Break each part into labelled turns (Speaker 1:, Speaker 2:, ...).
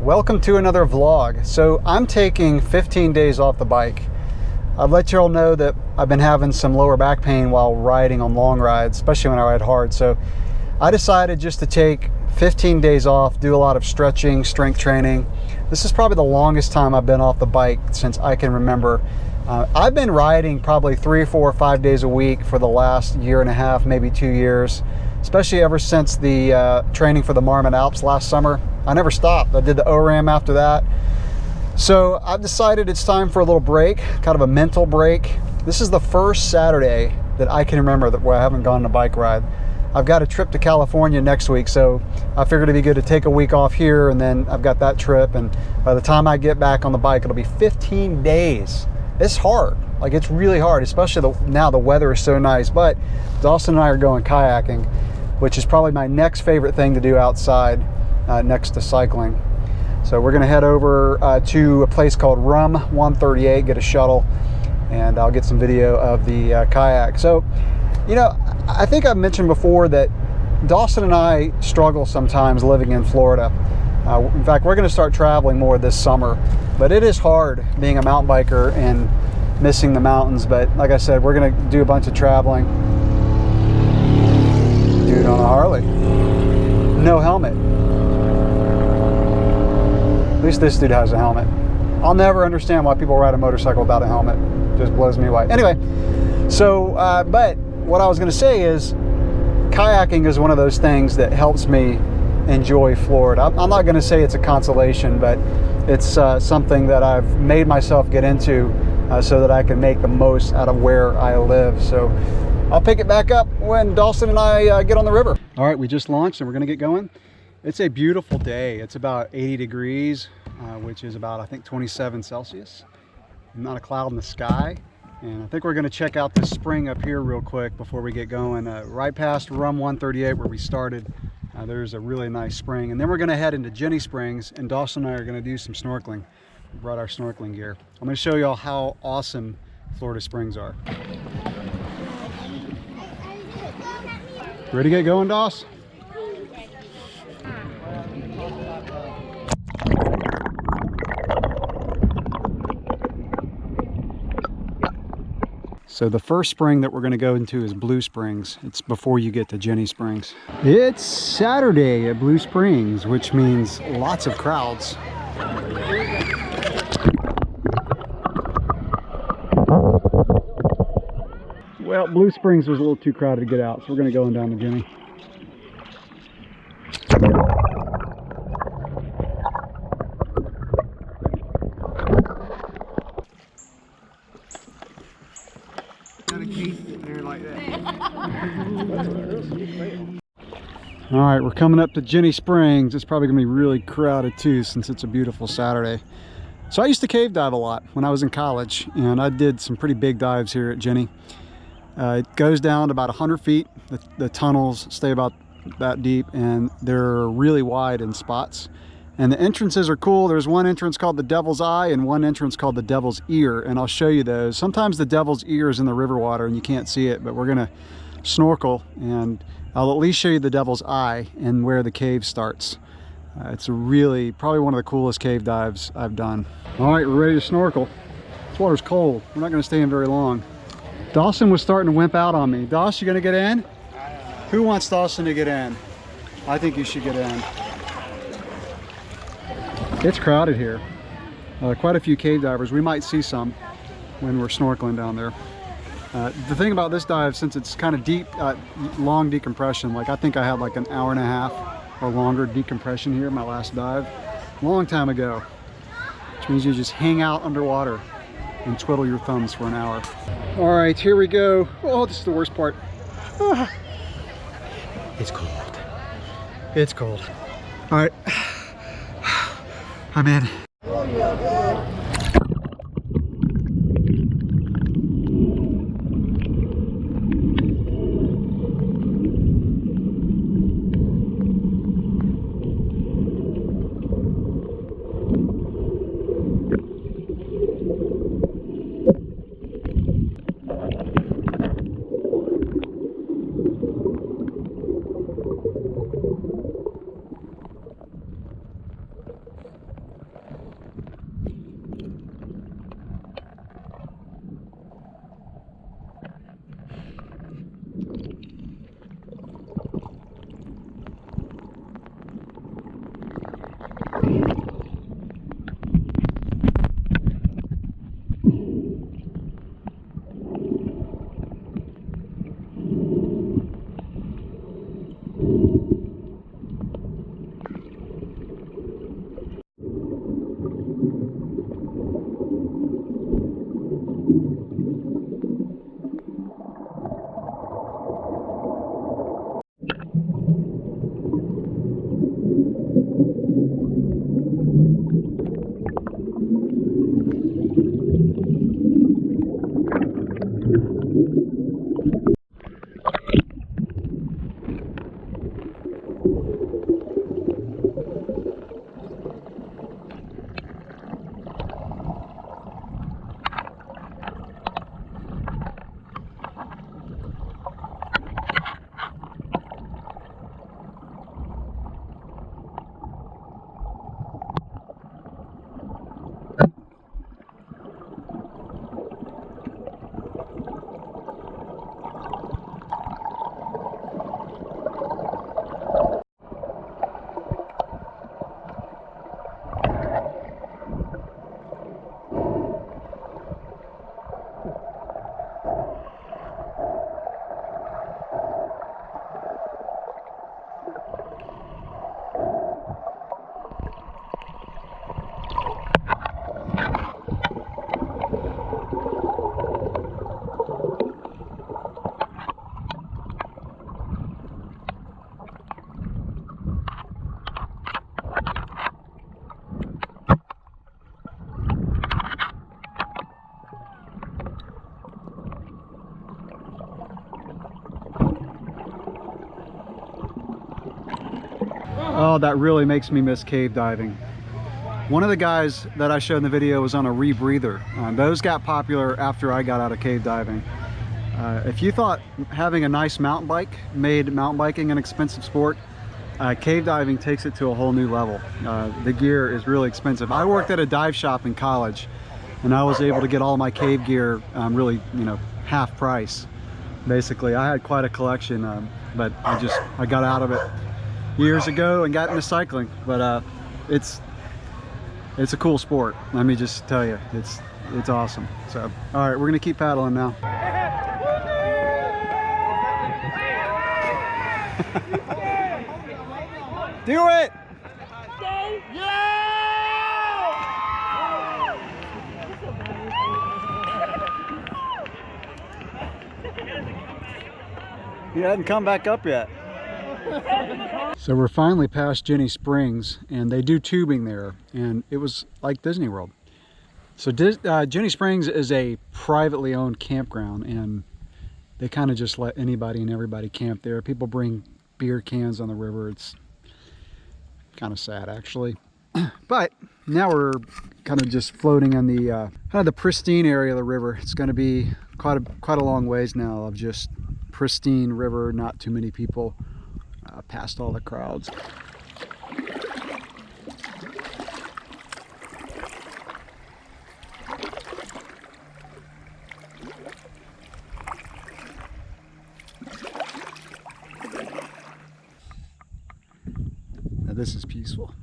Speaker 1: welcome to another vlog. So I'm taking 15 days off the bike. I've let you all know that I've been having some lower back pain while riding on long rides, especially when I ride hard. So I decided just to take 15 days off, do a lot of stretching, strength training. This is probably the longest time I've been off the bike since I can remember. I've been riding probably 3, 4, 5 days a week for the last year and a half, maybe 2 years, especially ever since the training for the Marmot Alps last summer. I never stopped. I did the ORAM after that. So I've decided it's time for a little break, kind of a mental break. This is the first Saturday that I can remember where I haven't gone on a bike ride. I've got a trip to California next week, so I figured it'd be good to take a week off here, and then I've got that trip, and by the time I get back on the bike, it'll be 15 days. It's hard. Like, it's really hard, especially now the weather is so nice. But Dawson and I are going kayaking, which is probably my next favorite thing to do outside, next to cycling. So we're gonna head over to a place called Rum 138, get a shuttle, and I'll get some video of the kayak. So, you know, I think I've mentioned before that Dawson and I struggle sometimes living in Florida. In fact, we're gonna start traveling more this summer, but it is hard being a mountain biker and missing the mountains. But like I said, we're gonna do a bunch of traveling. Dude on a Harley, no helmet. At least this dude has a helmet. I'll never understand why people ride a motorcycle without a helmet. It just blows me away. Anyway, so, but what I was gonna say is kayaking is one of those things that helps me enjoy Florida. I'm not gonna say it's a consolation, but it's something that I've made myself get into so that I can make the most out of where I live. So I'll pick it back up when Dawson and I get on the river. All right, we just launched and we're gonna get going. It's a beautiful day. It's about 80 degrees, which is about, I think, 27 Celsius. Not a cloud in the sky. And I think we're gonna check out this spring up here real quick before we get going. Right past Rum 138 where we started, there's a really nice spring. And then we're gonna head into Ginny Springs, and Dawson and I are gonna do some snorkeling. We brought our snorkeling gear. I'm gonna show you all how awesome Florida Springs are. Ready to get going, Doss? So the first spring that we're going to go into is Blue Springs. It's before you get to Ginny Springs. It's Saturday at Blue Springs, which means lots of crowds. Well, Blue Springs was a little too crowded to get out, so we're going to go on down to Ginny. All right, we're coming up to Ginny Springs. It's probably gonna be really crowded too, since it's a beautiful Saturday. So I used to cave dive a lot when I was in college, and I did some pretty big dives here at Ginny. It goes down to about 100 feet. The tunnels stay about that deep, and they're really wide in spots. And the entrances are cool. There's one entrance called the Devil's Eye and one entrance called the Devil's Ear, and I'll show you those. Sometimes the Devil's Ear is in the river water and you can't see it, but we're gonna snorkel, and I'll at least show you the Devil's Eye and where the cave starts. It's really probably one of the coolest cave dives I've done. All right, we're ready to snorkel. This water's cold. We're not gonna stay in very long. Dawson was starting to wimp out on me. Dawson, you gonna get in? Who wants Dawson to get in? I think you should get in. It's crowded here. Quite a few cave divers. We might see some when we're snorkeling down there. The thing about this dive, since it's kind of deep, long decompression, like I think I had like an hour and a half or longer decompression here, my last dive, a long time ago, which means you just hang out underwater and twiddle your thumbs for an hour. All right, here we go. Oh, this is the worst part. Ah. It's cold. It's cold. All right. I'm in. Oh, that really makes me miss cave diving. One of the guys that I showed in the video was on a rebreather. Those got popular after I got out of cave diving. If you thought having a nice mountain bike made mountain biking an expensive sport, cave diving takes it to a whole new level. The gear is really expensive. I worked at a dive shop in college, and I was able to get all my cave gear really, half price. Basically, I had quite a collection, but I got out of it years ago and got into cycling. But it's a cool sport. Let me just tell you, it's awesome. So, all right, we're gonna keep paddling now. Do it! He hadn't come back up yet. So we're finally past Ginny Springs, and they do tubing there, and it was like Disney World. So Ginny Springs is a privately owned campground, and they kind of just let anybody and everybody camp there. People bring beer cans on the river. It's kind of sad, actually. But now we're kind of just floating in the kind of the pristine area of the river. It's going to be quite a long ways now of just pristine river, not too many people, past all the crowds. Now this is peaceful.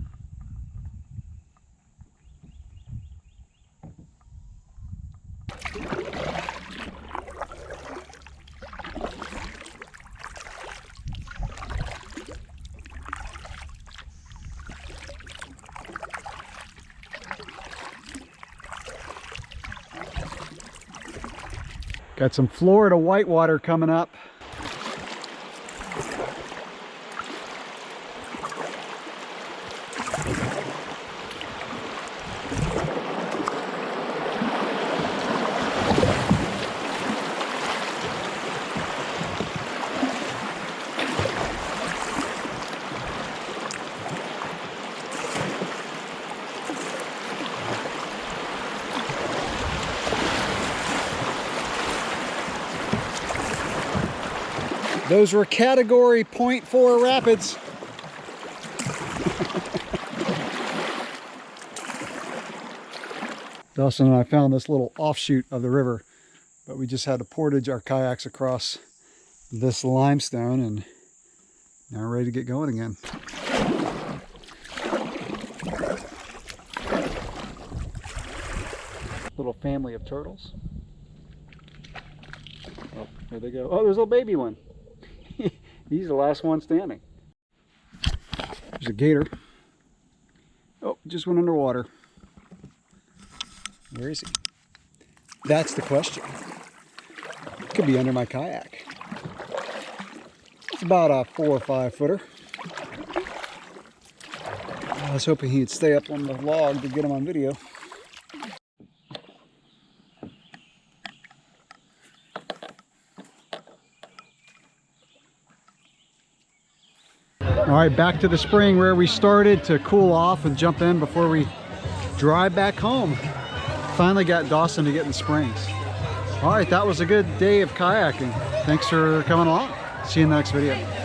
Speaker 1: Got some Florida whitewater coming up. Those were category 0.4 rapids. Dawson and I found this little offshoot of the river, but we just had to portage our kayaks across this limestone, and now we're ready to get going again. Little family of turtles. Oh, there they go. Oh, there's a little baby one. He's the last one standing. There's a gator. Oh, just went underwater. Where is he? That's the question. Could be under my kayak. It's about a 4 or 5 footer. I was hoping he'd stay up on the log to get him on video. All right, back to the spring where we started to cool off and jump in before we drive back home. Finally got Dawson to get in the springs. All right, that was a good day of kayaking. Thanks for coming along. See you in the next video.